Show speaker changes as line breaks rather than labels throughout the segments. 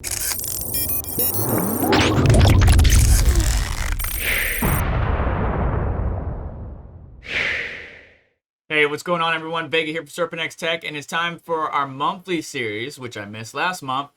Hey, what's going on, everyone? Vega here for SerpentX Tech, and it's time for our monthly series, which I missed last month.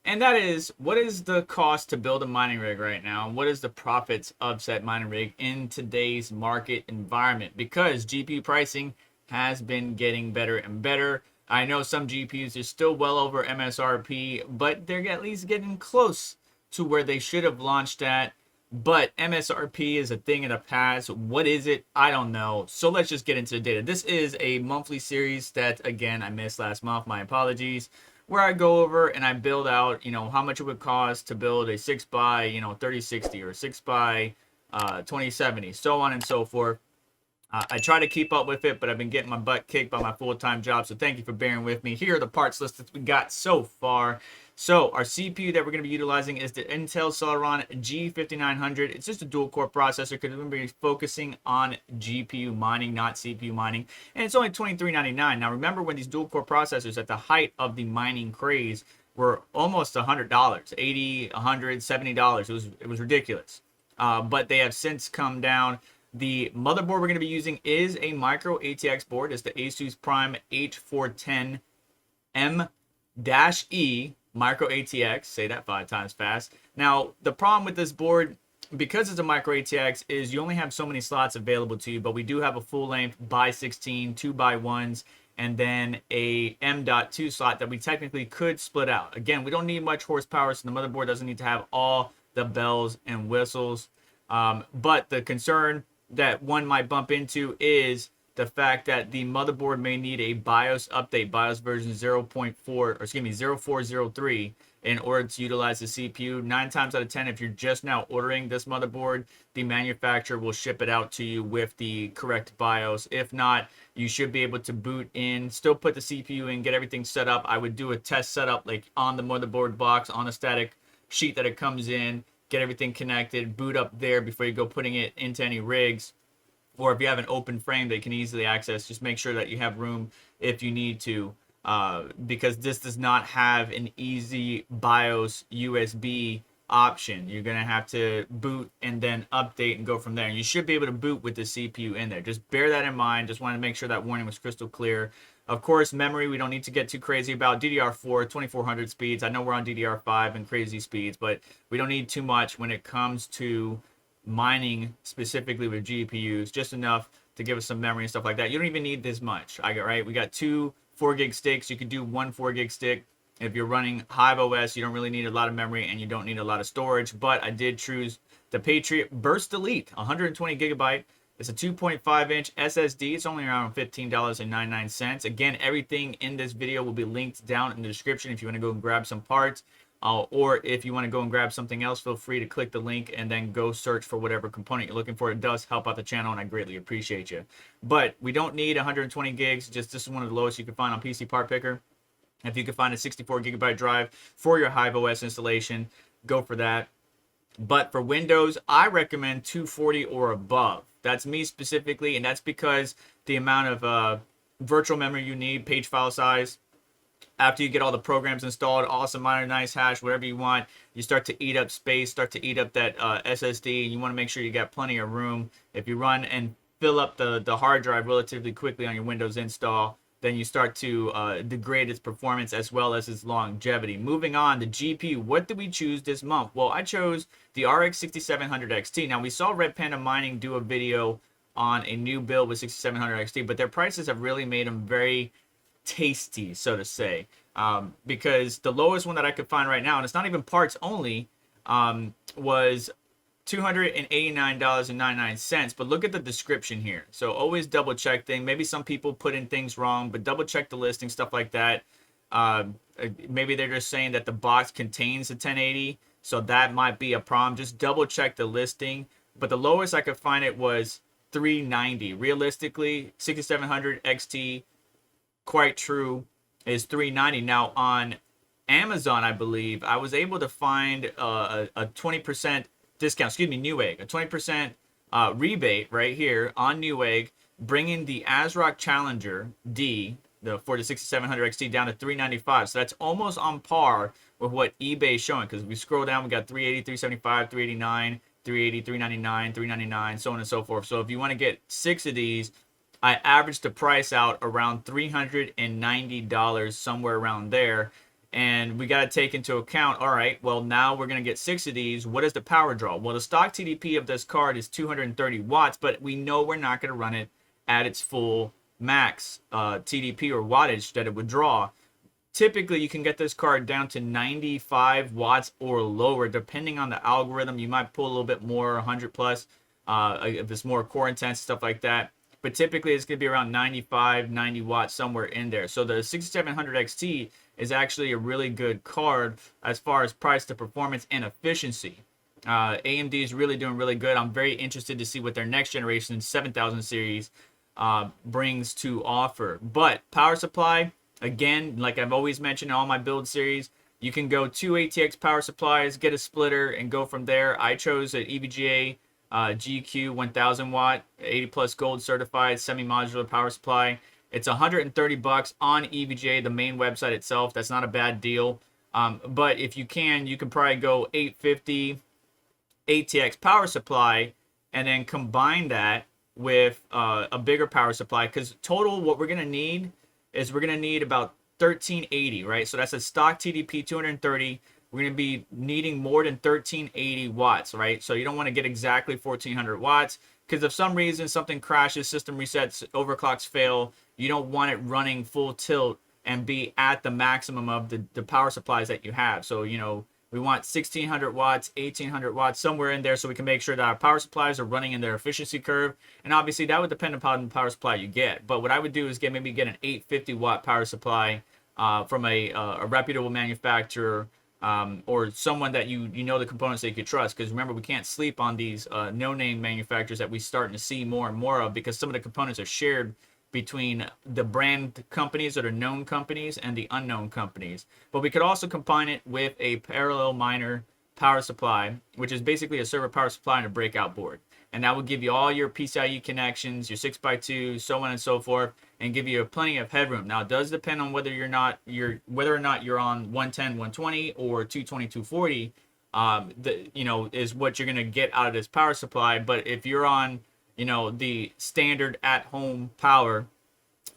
And that is, what is the cost to build a mining rig right now? What is the profits of said mining rig in today's market environment? Because GPU pricing has been getting better and better. I know some GPUs are still well over MSRP, but they're at least getting close to where they should have launched at. But MSRP is a thing of the past. What is it? I don't know. So let's just get into the data. This is a monthly series that, again, I missed last month. My apologies. Where I go over and I build out, how much it would cost to build a 6 by, 3060 or 6 by 2070, so on and so forth. I try to keep up with it, but I've been getting my butt kicked by my full-time job, so thank you for bearing with me. Here are the parts lists that we got so far. So our CPU that we're going to be utilizing is the Intel Celeron G5900. It's just a dual-core processor because we're going to be focusing on GPU mining, not CPU mining, and it's only $23.99. Now remember, when these dual-core processors at the height of the mining craze were almost $100, $80, $100, $70. It was ridiculous. But they have since come down. The motherboard we're going to be using is a micro ATX board. It's the Asus Prime H410M-E micro ATX. Say that 5 times fast. Now, the problem with this board, because it's a micro ATX, is you only have so many slots available to you, but we do have a full length by 16, 2x1s, and then a M.2 slot that we technically could split out. Again, we don't need much horsepower, so the motherboard doesn't need to have all the bells and whistles. But the concern that one might bump into is the fact that the motherboard may need a BIOS update, BIOS version 0403, in order to utilize the CPU. 9 times out of 10, if you're just now ordering this motherboard, the manufacturer will ship it out to you with the correct BIOS. If not, you should be able to boot in, still put the CPU in, get everything set up. I would do a test setup like on the motherboard box, on the static sheet that it comes in, get everything connected, boot up there before you go putting it into any rigs. Or if you have an open frame that you can easily access, just make sure that you have room if you need to, because this does not have an easy BIOS USB option. You're going to have to boot and then update and go from there. And you should be able to boot with the CPU in there. Just bear that in mind. Just wanted to make sure that warning was crystal clear. Of course, memory, we don't need to get too crazy about. DDR4, 2400 speeds. I know we're on DDR5 and crazy speeds, but we don't need too much when it comes to mining specifically with GPUs. Just enough to give us some memory and stuff like that. You don't even need this much. We got 2 4-gig sticks. You could do 1 4-gig stick. If you're running Hive OS, you don't really need a lot of memory and you don't need a lot of storage. But I did choose the Patriot Burst Elite, 120 gigabyte. It's a 2.5-inch SSD. It's only around $15.99. Again, everything in this video will be linked down in the description if you want to go and grab some parts. Or if you want to go and grab something else, feel free to click the link and then go search for whatever component you're looking for. It does help out the channel, and I greatly appreciate you. But we don't need 120 gigs. Just this is one of the lowest you can find on PCpartpicker. If you can find a 64 gigabyte drive for your Hive OS installation, go for that. But for Windows, I recommend 240 or above. That's me specifically, and that's because the amount of virtual memory you need, page file size, after you get all the programs installed, awesome miner, nice hash, whatever you want, you start to eat up space, start to eat up that SSD, and you want to make sure you got plenty of room. If you run and fill up the hard drive relatively quickly on your Windows install, then you start to degrade its performance as well as its longevity. Moving on, the GPU. What did we choose this month? Well, I chose the RX 6700 XT. Now, we saw Red Panda Mining do a video on a new build with 6700 XT, but their prices have really made them very tasty, so to say, because the lowest one that I could find right now, and it's not even parts only, was $289.99. But look at the description here. So always double check things. Maybe some people put in things wrong, but double check the listing, stuff like that. Maybe they're just saying that the box contains a 1080, so that might be a problem. Just double check the listing. But the lowest I could find it was $390. Realistically, 6700 XT, quite true, is $390. Now on Amazon, I believe I was able to find a 20% discount, Newegg, a 20% rebate right here on Newegg, bringing the ASRock Challenger D for the 6700 XT down to $395. So that's almost on par with what eBay is showing. Because if we scroll down, we got 380, 375, 389, 380, 399, 399, so on and so forth. So if you want to get 6 of these, I averaged the price out around $390, somewhere around there. And we got to take into account, all right, well, now we're going to get 6 of these. What is the power draw? Well, the stock TDP of this card is 230 watts, but we know we're not going to run it at its full max TDP or wattage that it would draw. Typically, you can get this card down to 95 watts or lower, depending on the algorithm. You might pull a little bit more, 100 plus, if it's more core intense, stuff like that. But typically, it's going to be around 95, 90 watts, somewhere in there. So the 6700 XT is actually a really good card as far as price to performance and efficiency. AMD is really doing really good. I'm very interested to see what their next generation 7000 series brings to offer. But power supply, again, like I've always mentioned in all my build series, you can go 2 ATX power supplies, get a splitter, and go from there. I chose an EVGA GQ 1000 watt, 80 plus gold certified semi-modular power supply. It's $130 on EVGA, the main website itself. That's not a bad deal. But if you can probably go 850 ATX power supply and then combine that with a bigger power supply. Because total, what we're going to need is we're going to need about 1380, right? So that's a stock TDP 230. We're going to be needing more than 1380 watts, right? So you don't want to get exactly 1400 watts. Because if some reason something crashes, system resets, overclocks fail, you don't want it running full tilt and be at the maximum of the power supplies that you have. So, you know, we want 1600 watts, 1800 watts, somewhere in there, so we can make sure that our power supplies are running in their efficiency curve. And obviously that would depend upon the power supply you get. But what I would do is maybe get an 850 watt power supply from a reputable manufacturer, or someone that you know the components that you could trust. Because remember, we can't sleep on these no-name manufacturers that we're starting to see more and more of, because some of the components are shared between the brand companies that are known companies and the unknown companies. But we could also combine it with a parallel miner power supply, which is basically a server power supply and a breakout board. And that will give you all your PCIe connections, your 6x2, so on and so forth, and give you plenty of headroom. Now, it does depend on whether or not you're on 110, 120 or 220, 240. Is what you're gonna get out of this power supply. But if you're on, the standard at-home power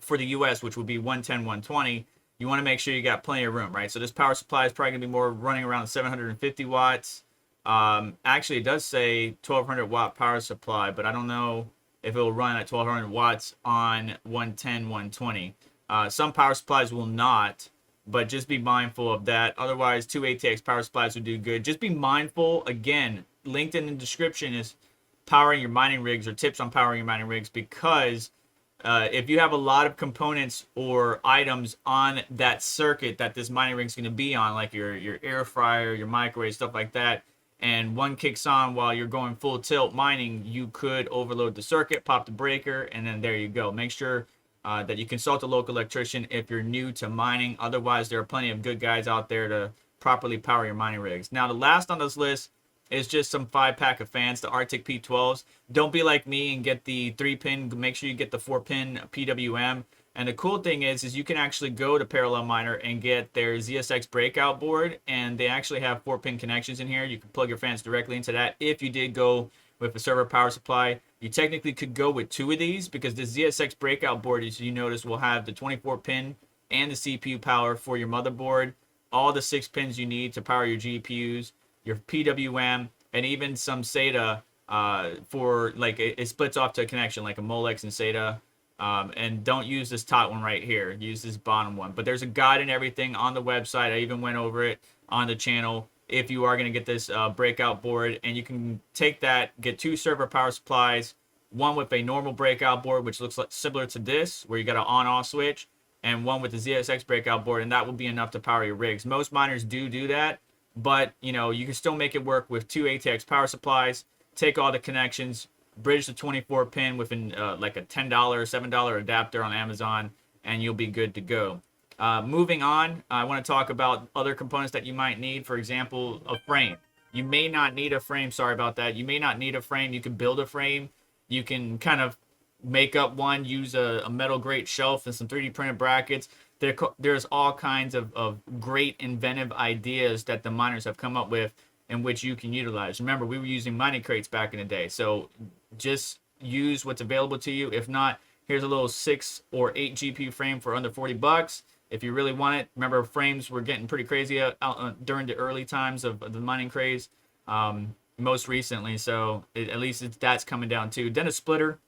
for the US, which would be 110, 120, you want to make sure you got plenty of room, right? So this power supply is probably gonna be more running around 750 watts. Actually, it does say 1200 watt power supply, but I don't know if it will run at 1200 watts on 110, 120. Some power supplies will not, but just be mindful of that. Otherwise, 2 ATX power supplies would do good. Just be mindful. Again, linked in the description is powering your mining rigs, or tips on powering your mining rigs, because if you have a lot of components or items on that circuit that this mining rig is going to be on, like your air fryer, your microwave, stuff like that, and one kicks on while you're going full tilt mining, you could overload the circuit, pop the breaker, and then there you go. Make sure that you consult a local electrician if you're new to mining. Otherwise, there are plenty of good guys out there to properly power your mining rigs. Now, the last on this list is just some 5-pack of fans, the Arctic P12s. Don't be like me and get the 3-pin. Make sure you get the 4-pin PWM. And the cool thing is you can actually go to Parallel Miner and get their ZSX breakout board, and they actually have 4-pin connections in here. You can plug your fans directly into that. If you did go with a server power supply, you technically could go with 2 of these, because the ZSX breakout board, as you notice, will have the 24-pin and the CPU power for your motherboard, all the 6 pins you need to power your GPUs, your PWM, and even some SATA for, like, it splits off to a connection like a Molex and SATA. And don't use this top one right here. Use this bottom one. But there's a guide and everything on the website. I even went over it on the channel if you are going to get this breakout board. And you can take that, get 2 server power supplies, one with a normal breakout board, which looks like similar to this, where you got an on-off switch, and one with the ZSX breakout board, and that will be enough to power your rigs. Most miners do that, but you can still make it work with 2 ATX power supplies. Take all the connections, bridge the 24-pin with like a $10, $7 adapter on Amazon, and you'll be good to go. Moving on, I want to talk about other components that you might need. For example, a frame. You may not need a frame. Sorry about that. You may not need a frame. You can build a frame. You can kind of make up one, use a metal grate shelf and some 3D printed brackets. There's all kinds of great inventive ideas that the miners have come up with in which you can utilize. Remember, we were using mining crates back in the day, so just use what's available to you. If not, here's a little 6 or 8 GPU frame for under $40 if you really want it. Remember, frames were getting pretty crazy out during the early times of the mining craze, most recently. So at least that's coming down too. Then a splitter.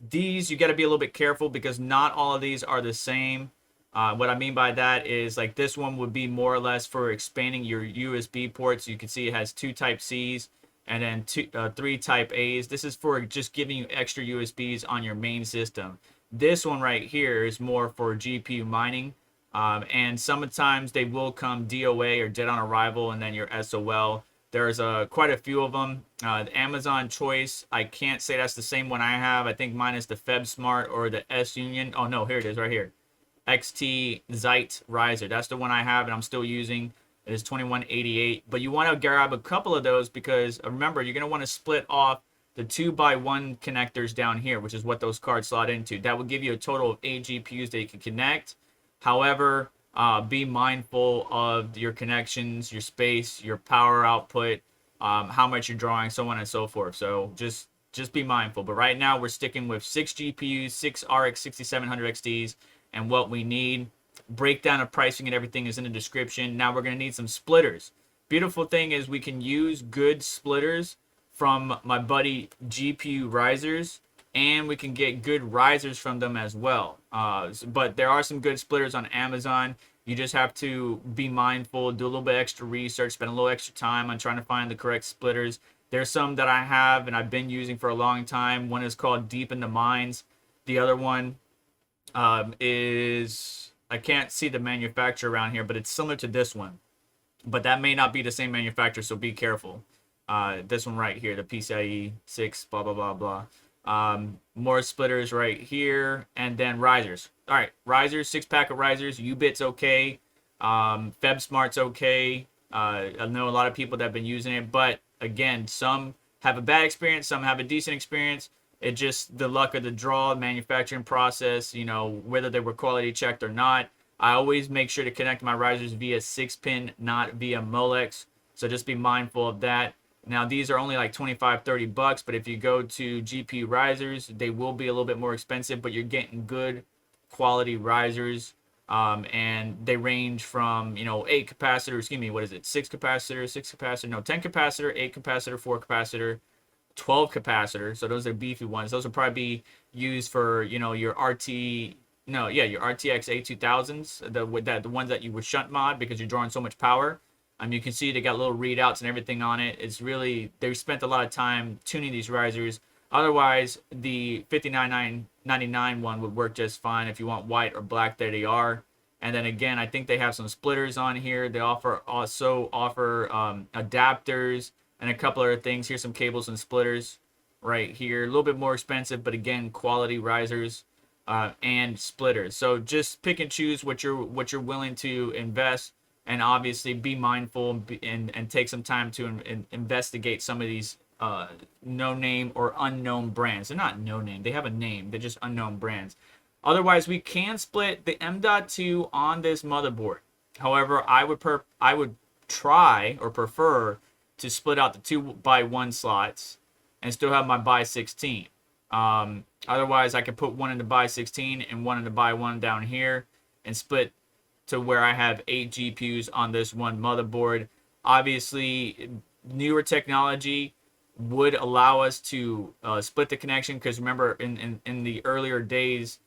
These you got to be a little bit careful because not all of these are the same. What I mean by that is like this one would be more or less for expanding your USB ports. You can see it has 2 type C's and then 3 type A's. This is for just giving you extra USBs on your main system. This one right here is more for GPU mining. And sometimes they will come DOA or dead on arrival and then your SOL. There's quite a few of them. The Amazon choice, I can't say that's the same one I have. I think mine is the FebSmart or the S Union. Oh no, here it is right here. XT Zeit Riser. That's the one I have and I'm still using. It is 2188. But you want to grab a couple of those because remember, you're going to want to split off the 2x1 connectors down here, which is what those cards slot into. That will give you a total of 8 GPUs that you can connect. However, be mindful of your connections, your space, your power output, how much you're drawing, so on and so forth. So just be mindful. But right now we're sticking with 6 GPUs, 6 RX 6700 XTs, and what we need. Breakdown of pricing and everything is in the description. Now we're going to need some splitters. Beautiful thing is we can use good splitters from my buddy GPURisers, and we can get good risers from them as well. But there are some good splitters on Amazon. You just have to be mindful, do a little bit extra research, spend a little extra time on trying to find the correct splitters. There's some that I have and I've been using for a long time. One is called Deep in the Mines. The other one is, I can't see the manufacturer around here, but it's similar to this one. But that may not be the same manufacturer, so be careful. This one right here, the PCIe 6, blah, blah, blah, blah. More splitters right here, and then risers. All right, risers, 6-pack of risers. U-Bit's okay. FebSmart's okay. I know a lot of people that have been using it, but again, some have a bad experience, some have a decent experience. It's just the luck of the draw, manufacturing process, you know, whether they were quality checked or not. I always make sure to connect my risers via 6-pin, not via Molex. So just be mindful of that. Now, these are only like $25-30, but if you go to GPURisers, they will be a little bit more expensive, but you're getting good quality risers. And they range from, 8 capacitor, excuse me, what is it? 6 capacitor, no, 10 capacitor, 8 capacitor, 4 capacitor, 12 capacitor. So those are beefy ones. Those will probably be used for, your RTX A2000s, the ones that you would shunt mod because you're drawing so much power. You can see they got little readouts and everything on it. It's really, they've spent a lot of time tuning these risers. Otherwise, the $59.99 one would work just fine. If you want white or black, there they are. And then again, I think they have some splitters on here. They also offer adapters and a couple other things. Here's some cables and splitters right here. A little bit more expensive, but again, quality risers and splitters. So just pick and choose what you're willing to invest. And obviously be mindful and take some time to investigate some of these no-name or unknown brands. They're not no-name. They have a name. They're just unknown brands. Otherwise, we can split the M.2 on this motherboard. However, I would try or prefer to split out the 2x1 slots and still have my by 16. Otherwise, I could put one in the by 16 and one in the by 1 down here and split to where I have 8 GPUs on this one motherboard. Obviously, newer technology would allow us to split the connection because remember, in the earlier days,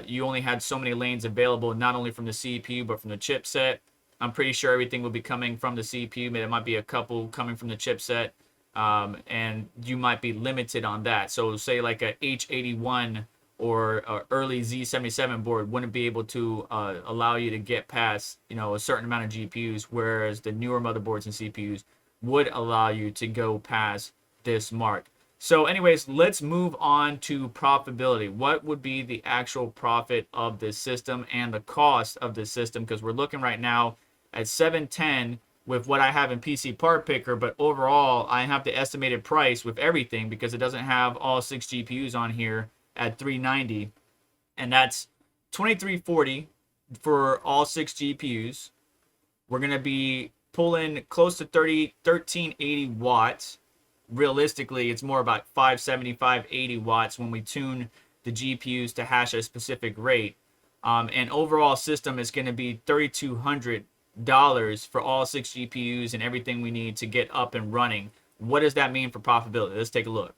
you only had so many lanes available, not only from the CPU, but from the chipset. I'm pretty sure everything will be coming from the CPU. There might be a couple coming from the chipset, and you might be limited on that. So say like a H81 or early Z77 board wouldn't be able to allow you to get past, a certain amount of GPUs, whereas the newer motherboards and CPUs would allow you to go past this mark. So anyways, let's move on to profitability. What would be the actual profit of this system and the cost of this system? Because we're looking right now at 710 with what I have in PCpartpicker, but overall I have the estimated price with everything because it doesn't have all 6 GPUs on here at 390, and that's 2340 for all 6 GPUs. We're going to be pulling close to 1380 watts. Realistically, it's more about 570, 580 watts when we tune the GPUs to hash at a specific rate. And overall system is going to be $3,200 for all 6 GPUs and everything we need to get up and running. What does that mean for profitability? Let's take a look.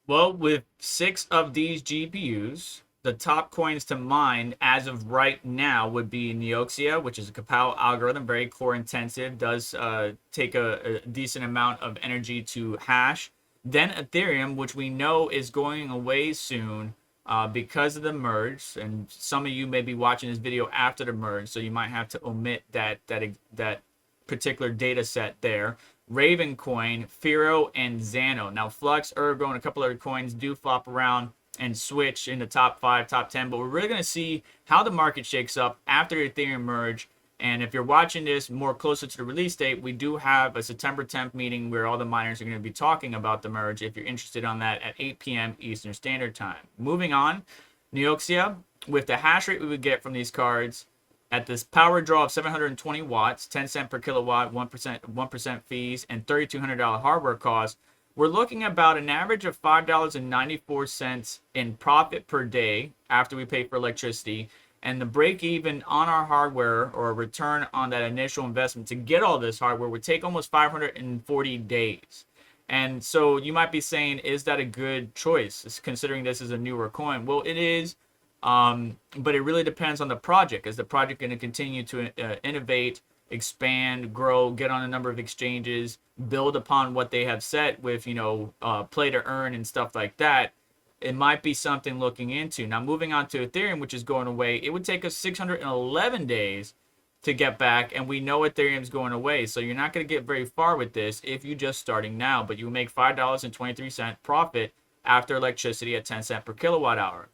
Well, with 6 of these GPUs, the top coins to mine as of right now would be Neoxia, which is a Kapow algorithm, very core intensive, does take a decent amount of energy to hash. Then Ethereum, which we know is going away soon because of the merge, and some of you may be watching this video after the merge, so you might have to omit that particular data set there. Ravencoin, Firo, and Xano. Now, Flux, Ergo, and a couple other coins do flop around and switch in the top 5, top 10, but we're really going to see how the market shakes up after the Ethereum merge. And if you're watching this more closer to the release date, we do have a September 10th meeting where all the miners are going to be talking about the merge if you're interested on that at 8 p.m. Eastern Standard Time. Moving on, Neoxia, with the hash rate we would get from these cards at this power draw of 720 watts, 10 cents per kilowatt, 1% fees, and $3,200 hardware cost, we're looking about an average of $5.94 in profit per day after we pay for electricity. And the break even on our hardware, or a return on that initial investment to get all this hardware, would take almost 540 days. And so you might be saying, is that a good choice, considering this is a newer coin? Well, it is, but it really depends on the project. Is the project going to continue to innovate, expand, grow, get on a number of exchanges, build upon what they have set with, play to earn and stuff like that? It might be something looking into. Now, moving on to Ethereum, which is going away, it would take us 611 days to get back, and we know Ethereum's going away, so you're not going to get very far with this if you're just starting now, but you make $5.23 profit after electricity at 10 cents per kilowatt hour.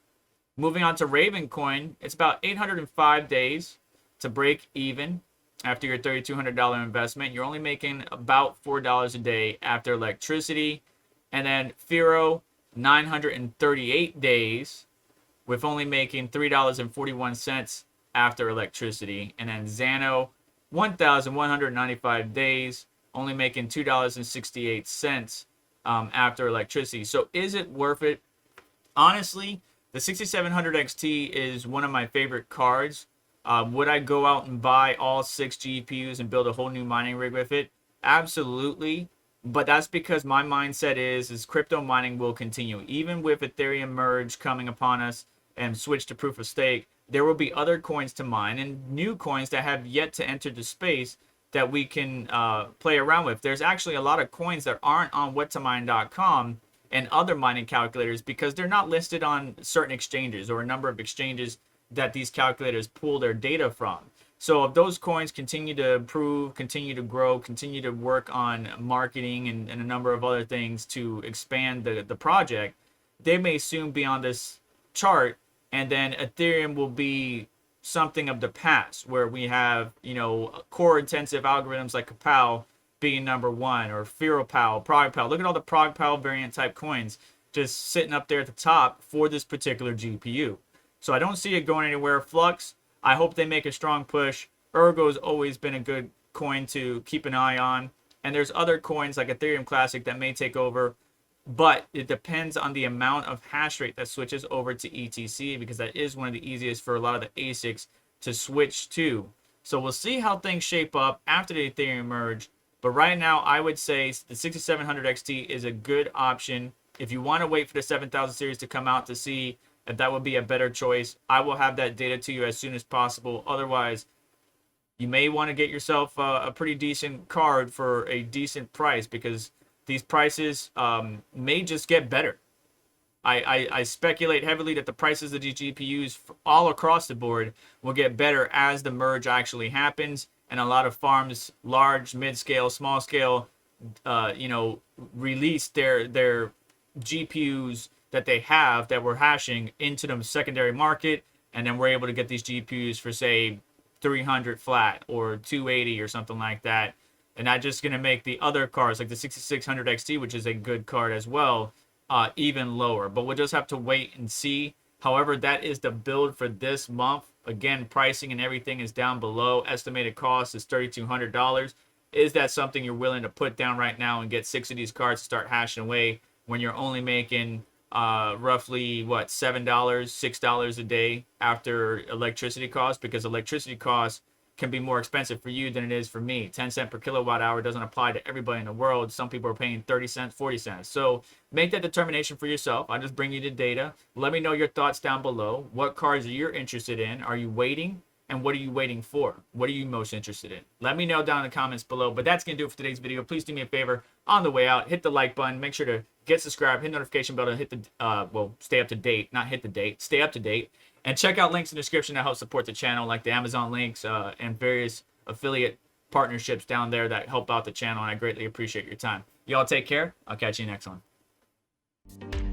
Moving on to Ravencoin, it's about 805 days to break even after your $3,200 investment. You're only making about $4 a day after electricity. And then Firo, 938 days with only making $3.41 after electricity. And then Xano, 1,195 days, only making $2.68 after electricity. So is it worth it? Honestly, the 6700 XT is one of my favorite cards. Would I go out and buy all 6 GPUs and build a whole new mining rig with it? Absolutely. But that's because my mindset is crypto mining will continue. Even with Ethereum merge coming upon us and switch to proof of stake, there will be other coins to mine and new coins that have yet to enter the space that we can play around with. There's actually a lot of coins that aren't on whattomine.com and other mining calculators because they're not listed on certain exchanges or a number of exchanges that these calculators pull their data from. So if those coins continue to improve, continue to grow, continue to work on marketing and a number of other things to expand the project, they may soon be on this chart, and then Ethereum will be something of the past where we have, core intensive algorithms like Kapow being number one, or FearoPow, ProgPow. Look at all the ProgPow variant type coins just sitting up there at the top for this particular GPU. So I don't see it going anywhere. Flux, I hope they make a strong push. Ergo's always been a good coin to keep an eye on. And there's other coins like Ethereum Classic that may take over. But it depends on the amount of hash rate that switches over to ETC, because that is one of the easiest for a lot of the ASICs to switch to. So we'll see how things shape up after the Ethereum merge. But right now, I would say the 6700 XT is a good option. If you want to wait for the 7000 series to come out to see if that would be a better choice, I will have that data to you as soon as possible. Otherwise, you may want to get yourself a pretty decent card for a decent price, because these prices may just get better. I speculate heavily that the prices of these GPUs all across the board will get better as the merge actually happens, and a lot of farms, large, mid-scale, small-scale, release their GPUs that they have that we're hashing into the secondary market, and then we're able to get these GPUs for, say, 300 flat or 280 or something like that. And that's just going to make the other cards, like the 6600 XT, which is a good card as well, even lower. But we'll just have to wait and see. However, that is the build for this month. Again, pricing and everything is down below. Estimated cost is $3,200. Is that something you're willing to put down right now and get 6 of these cards to start hashing away when you're only making roughly what, $7, $6 a day after electricity costs? Because electricity costs can be more expensive for you than it is for me. 10 cents per kilowatt hour doesn't apply to everybody in the world. Some people are paying 30 cents, 40 cents. So make that determination for yourself. I just bring you the data. Let me know your thoughts down below. What cards are you interested in? Are you waiting? And what are you waiting for? What are you most interested in? Let me know down in the comments below. But that's going to do it for today's video. Please do me a favor. On the way out, hit the like button. Make sure to get subscribed, hit the notification bell, and hit the, well, stay up to date. Not hit the date. Stay up to date. And check out links in the description that help support the channel, like the Amazon links and various affiliate partnerships down there that help out the channel. And I greatly appreciate your time. Y'all take care. I'll catch you next one.